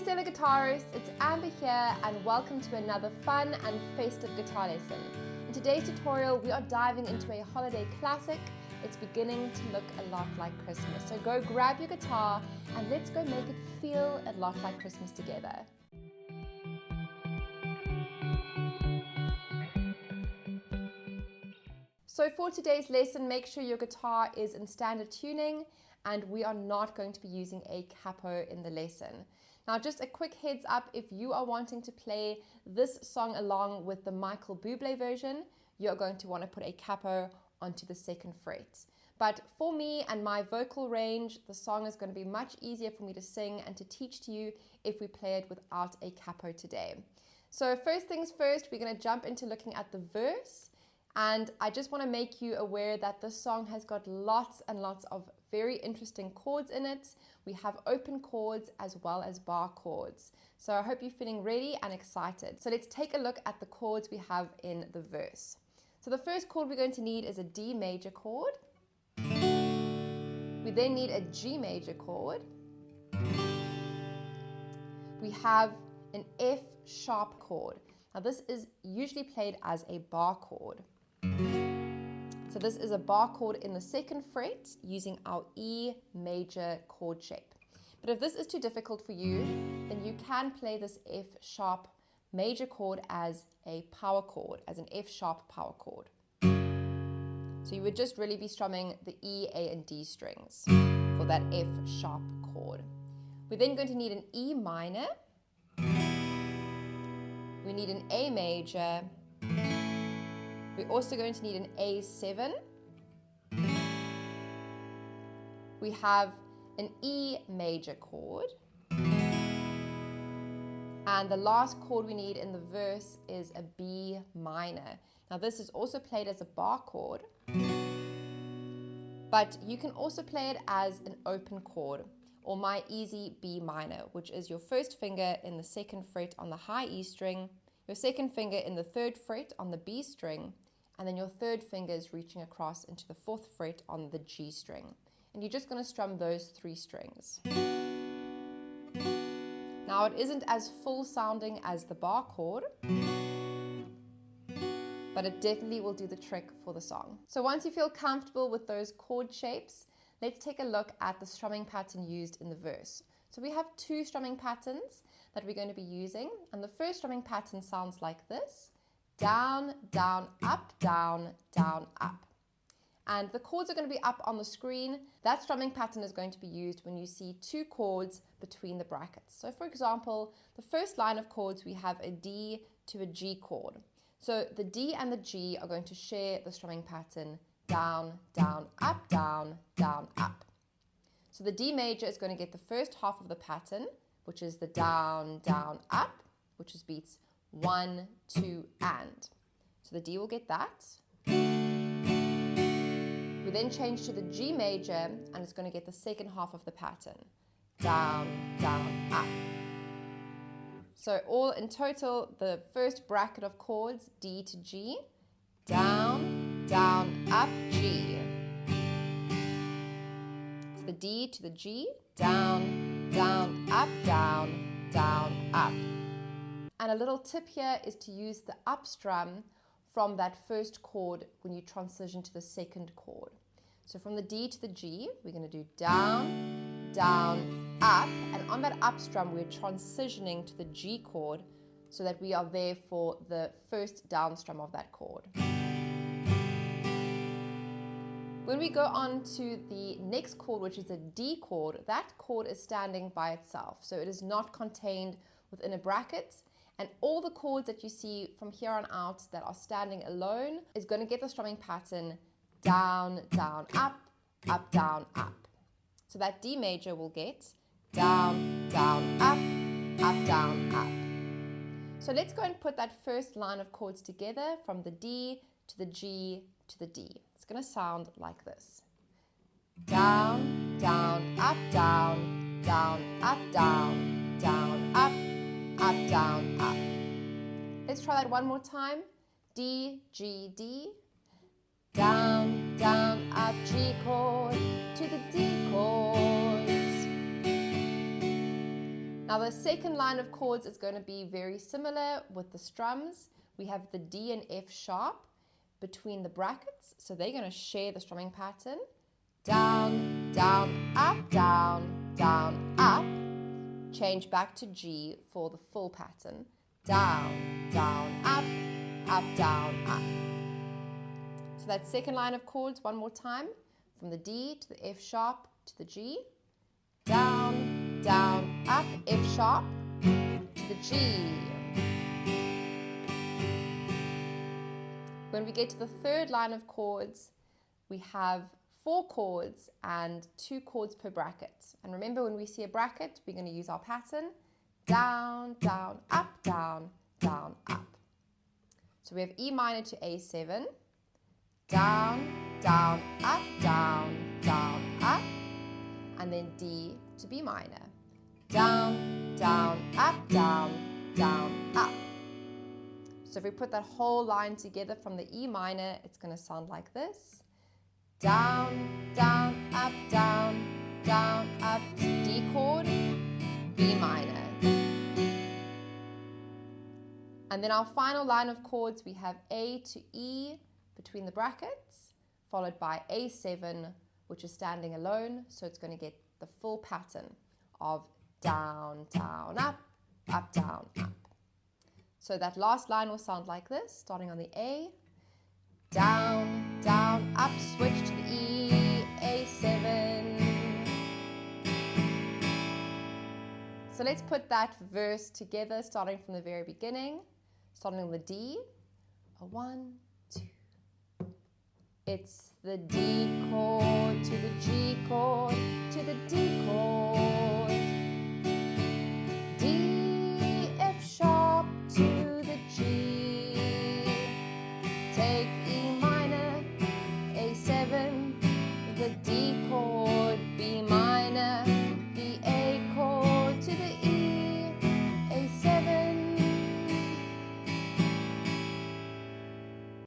Stellar Guitarists, it's Amber here and welcome to another fun and festive guitar lesson. In today's tutorial we are diving into a holiday classic. It's beginning to look a lot like Christmas. So go grab your guitar and let's go make it feel a lot like Christmas together. So for today's lesson, make sure your guitar is in standard tuning and we are not going to be using a capo in the lesson. Now just a quick heads up, if you are wanting to play this song along with the Michael Bublé version, you're going to want to put a capo onto the second fret. But for me and my vocal range, the song is going to be much easier for me to sing and to teach to you if we play it without a capo today. So first things first, we're going to jump into looking at the verse. And I just want to make you aware that this song has got lots and lots of very interesting chords in it. We have open chords as well as bar chords. So I hope you're feeling ready and excited. So let's take a look at the chords we have in the verse. So the first chord we're going to need is a D major chord. We then need a G major chord. We have an F sharp chord. Now this is usually played as a bar chord. So this is a bar chord in the second fret using our E major chord shape. But if this is too difficult for you, then you can play this F sharp major chord as a power chord, as an F sharp power chord. So you would just really be strumming the E, A, and D strings for that F sharp chord. We're then going to need an E minor. We need an A major. We're also going to need an A7. We have an E major chord. And the last chord we need in the verse is a B minor. Now this is also played as a bar chord, but you can also play it as an open chord, or my easy B minor, which is your first finger in the second fret on the high E string, your second finger in the third fret on the B string, and then your third finger is reaching across into the fourth fret on the G string. And you're just going to strum those three strings. Now it isn't as full sounding as the bar chord, but it definitely will do the trick for the song. So once you feel comfortable with those chord shapes, let's take a look at the strumming pattern used in the verse. So we have two strumming patterns that we're going to be using, and the first strumming pattern sounds like this: down, down, up, down, down, up. And the chords are going to be up on the screen. That strumming pattern is going to be used when you see two chords between the brackets. So for example, the first line of chords, we have a D to a G chord. So the D and the G are going to share the strumming pattern down, down, up, down, down, up. So the D major is going to get the first half of the pattern, which is the down, down, up, which is beats 1, 2, and. So the D will get that. We then change to the G major and it's going to get the second half of the pattern. Down, down, up. So all in total, the first bracket of chords, D to G, down, down, up, G. So the D to the G, down, down, up, down, down, up. And a little tip here is to use the up strum from that first chord when you transition to the second chord. So from the D to the G, we're going to do down, down, up, and on that up strum we're transitioning to the G chord so that we are there for the first down strum of that chord. When we go on to the next chord, which is a D chord, that chord is standing by itself, so it is not contained within a bracket. And all the chords that you see from here on out that are standing alone is going to get the strumming pattern down, down, up, up, down, up. So that D major will get down, down, up, up, down, up. So let's go and put that first line of chords together from the D to the G to the D. It's going to sound like this. Down, down, up, down, down, up, down, down, up, up, down, up. Let's try that one more time. D, G, D. Down, down, up, G chord to the D chords. Now the second line of chords is going to be very similar with the strums. We have the D and F sharp between the brackets, so they're going to share the strumming pattern. Down, down, up, down, down, up. Change back to G for the full pattern. Down, down, up, down, up. So that second line of chords one more time, from the D to the F sharp to the G. Down, down, up, F sharp to the G. When we get to the third line of chords, we have 4 chords and 2 chords per bracket. And remember, when we see a bracket, we're going to use our pattern. Down, down, up, down, down, up. So we have E minor to A7. Down, down, up, down, down, up. And then D to B minor. Down, down, up, down, down, up. So if we put that whole line together from the E minor, it's going to sound like this. Down, down, up, D chord, B minor. And then our final line of chords, we have A to E between the brackets, followed by A7, which is standing alone. So it's going to get the full pattern of down, down, up, down, up. So that last line will sound like this, starting on the A. Down, down, up, switch to the E, A7. So let's put that verse together, starting from the very beginning, starting on the D. A 1, 2. It's the D chord to the G chord to the D chord. D, F sharp to the G. Take E minor, A7, the D chord, B minor, the A chord to the E, A7.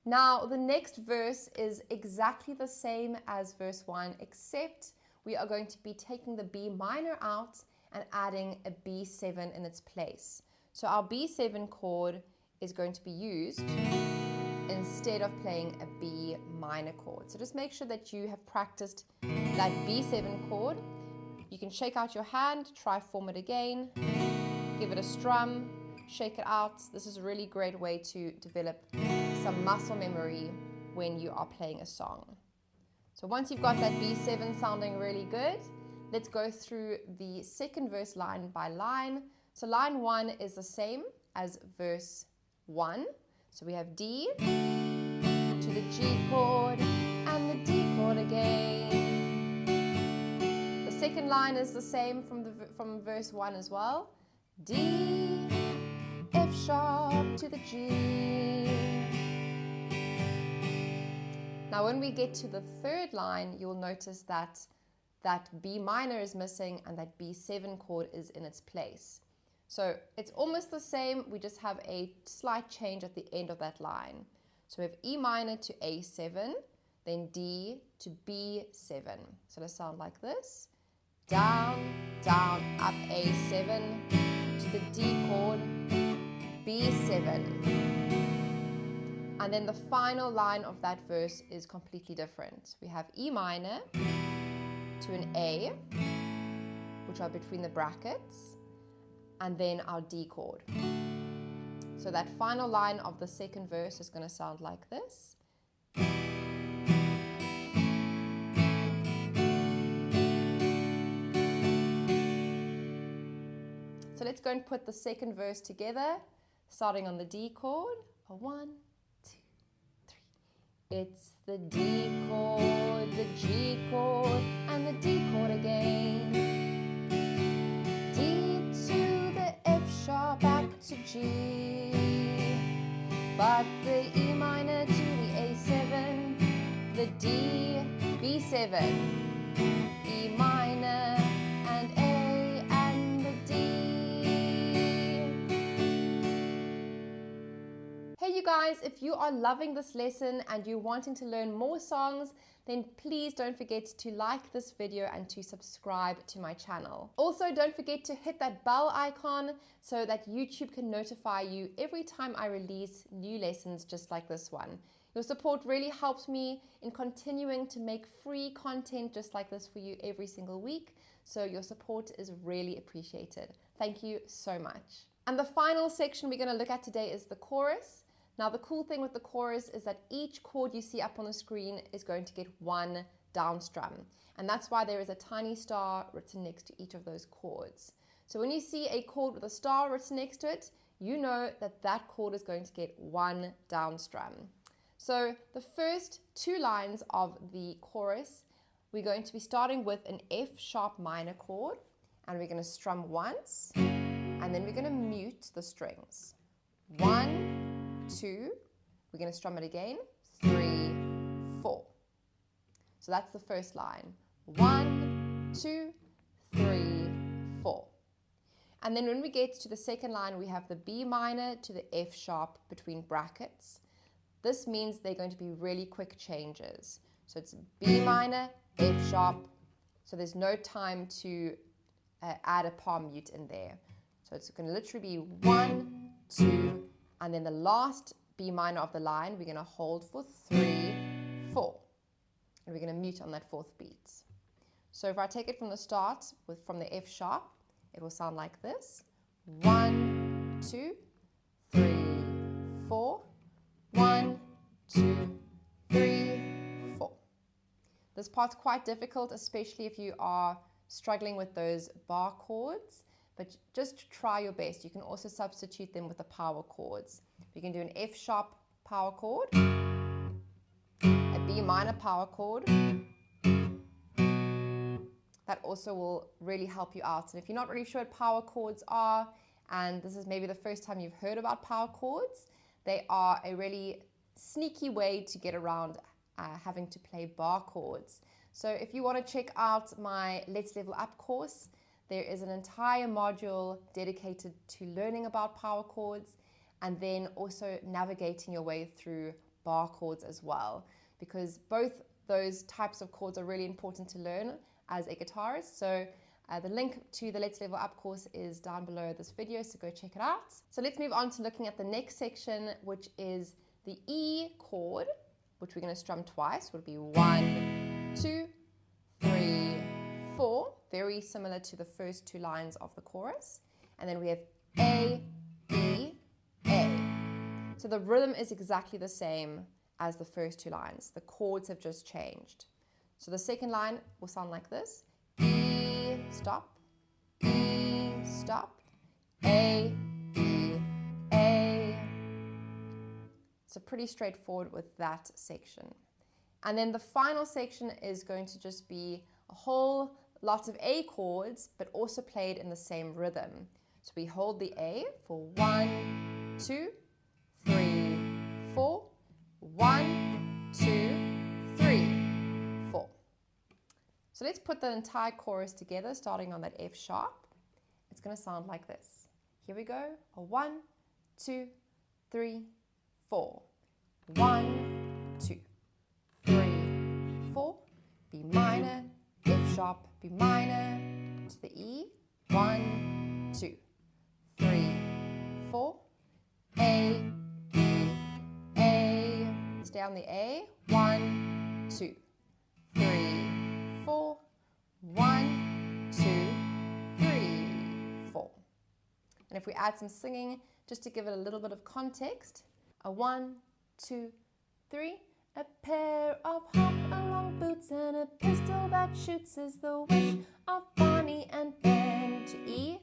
Now the next verse is exactly the same as verse 1, except we are going to be taking the B minor out and adding a B7 in its place. So our B7 chord is going to be used instead of playing a B minor chord. So just make sure that you have practiced that B7 chord. You can shake out your hand, try form it again, give it a strum, shake it out. This is a really great way to develop some muscle memory when you are playing a song. So once you've got that B7 sounding really good, let's go through the second verse line by line. So line 1 is the same as verse 1. So we have D to the G chord and the D chord again. The second line is the same from verse 1 as well. D, F sharp to the G. Now when we get to the third line, you'll notice that that B minor is missing and that B7 chord is in its place. So it's almost the same, we just have a slight change at the end of that line. So we have E minor to A7, then D to B7. So it'll sound like this. Down, down, up A7 to the D chord, B7. And then the final line of that verse is completely different. We have E minor to an A, which are between the brackets, and then our D chord. So that final line of the second verse is going to sound like this. So let's go and put the second verse together, starting on the D chord. A 1, 2, 3. It's the D chord, the G chord, and the D chord again. D to the F sharp back to G, but the E minor to the A7, the D, B7, E minor, and A, and the D. Hey you guys, if you are loving this lesson and you're wanting to learn more songs, then please don't forget to like this video and to subscribe to my channel. Also, don't forget to hit that bell icon so that YouTube can notify you every time I release new lessons just like this one. Your support really helps me in continuing to make free content just like this for you every single week. So your support is really appreciated. Thank you so much. And the final section we're going to look at today is the chorus. Now, the cool thing with the chorus is that each chord you see up on the screen is going to get one down strum. And that's why there is a tiny star written next to each of those chords. So when you see a chord with a star written next to it, you know that that chord is going to get one down strum. So the first two lines of the chorus, we're going to be starting with an F sharp minor chord, and we're going to strum once, and then we're going to mute the strings. 1, 2, we're going to strum it again, 3, 4. So that's the first line. 1, 2, 3, 4. And then when we get to the second line, we have the B minor to the F sharp between brackets. This means they're going to be really quick changes. So it's B minor, F sharp. So there's no time to add a palm mute in there. So it's going to literally be 1, 2, and then the last B minor of the line, we're going to hold for 3, 4. And we're going to mute on that fourth beat. So if I take it from the start, from the F sharp, it will sound like this. 1, 2, 3, 4. 1, 2, 3, 4. This part's quite difficult, especially if you are struggling with those bar chords, but just try your best. You can also substitute them with the power chords. You can do an F sharp power chord, a B minor power chord. That also will really help you out. And if you're not really sure what power chords are, and this is maybe the first time you've heard about power chords, they are a really sneaky way to get around having to play bar chords. So if you want to check out my Let's Level Up course, there is an entire module dedicated to learning about power chords and then also navigating your way through bar chords as well, because both those types of chords are really important to learn as a guitarist. So the link to the Let's Level Up course is down below this video, so go check it out. So let's move on to looking at the next section, which is the E chord, which we're going to strum twice. Would be 1, 2, 3, 4. Very similar to the first two lines of the chorus. And then we have A, E, A. So the rhythm is exactly the same as the first two lines. The chords have just changed. So the second line will sound like this. E, stop, E, stop, A, E, A. So pretty straightforward with that section. And then the final section is going to just be a whole lot of A chords, but also played in the same rhythm. So we hold the A for 1, 2, 3, 4, 1, 2, 3, 4. So let's put the entire chorus together, starting on that F sharp. It's going to sound like this. Here we go. A 1, 2, 3, 4. 1, 2, 3, 4. B minor, F sharp, B minor to the E. 1, 2, 3, 4. A, E, A. Stay on the A. 1, 2, 3, 4. 1, 2, 3, 4. And if we add some singing, just to give it a little bit of context, a 1, 2, 3. A pair of hop-along boots and a pistol that shoots is the wish of Bonnie and Ben. To E,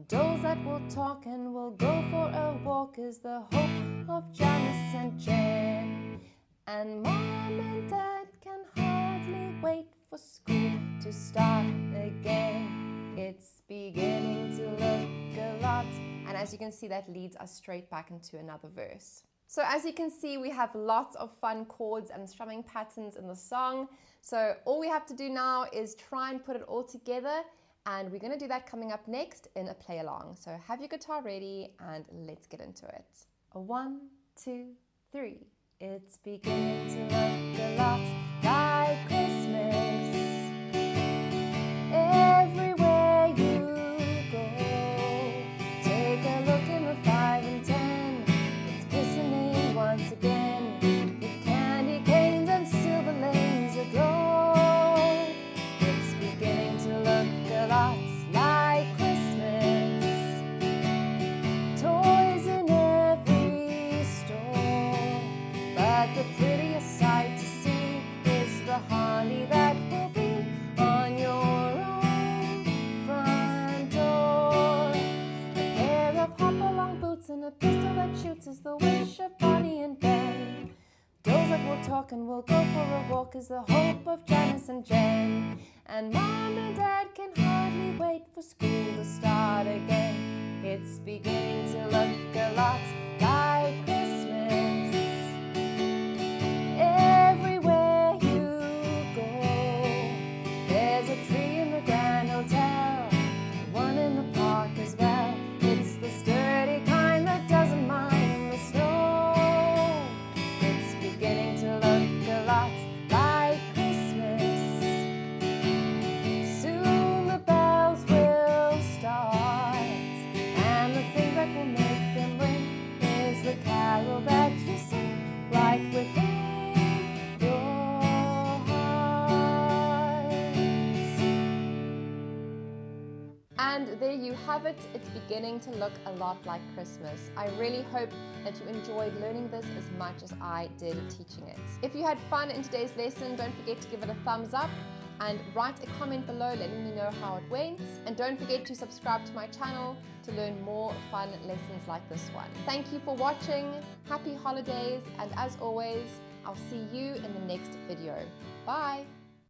dolls that will talk and will go for a walk is the hope of Janice and Jen. And Mom and Dad can hardly wait for school to start again. It's beginning to look a lot. And as you can see, that leads us straight back into another verse. So as you can see, we have lots of fun chords and strumming patterns in the song. So all we have to do now is try and put it all together, and we're going to do that coming up next in a play along. So have your guitar ready and let's get into it. A 1, 2, 3. It's beginning to look a lot like Christmas. Everywhere you go, take a look in the 5 and 10. It's glistening once again with candy canes and silver lanes aglow. It's beginning to look a lot like Christmas. Toys in every store, but the prettiest sight to see is the holly that will be on your own front door. A pair of hop-along boots and a pistol that shoots is the wish of Bonnie and Ben. Dolls that will talk and will go for a walk is the hope of Janice and Jen. And Mom and Dad can hardly wait for school to start again. It's beginning to look a lot like Christmas. Everywhere you go, there's a tree in the Grand Hotel, one in the park as well. It's the sturdy kind that doesn't mind the snow. It's beginning to look a lot like Christmas. Soon the bells will start, and the thing that will make them ring is the carol that you sing right within your heart. And there you have it. It's beginning to look a lot like Christmas. I really hope that you enjoyed learning this as much as I did teaching it. If you had fun in today's lesson, don't forget to give it a thumbs up and write a comment below letting me know how it went. And don't forget to subscribe to my channel to learn more fun lessons like this one. Thank you for watching. Happy holidays, and as always, I'll see you in the next video. Bye.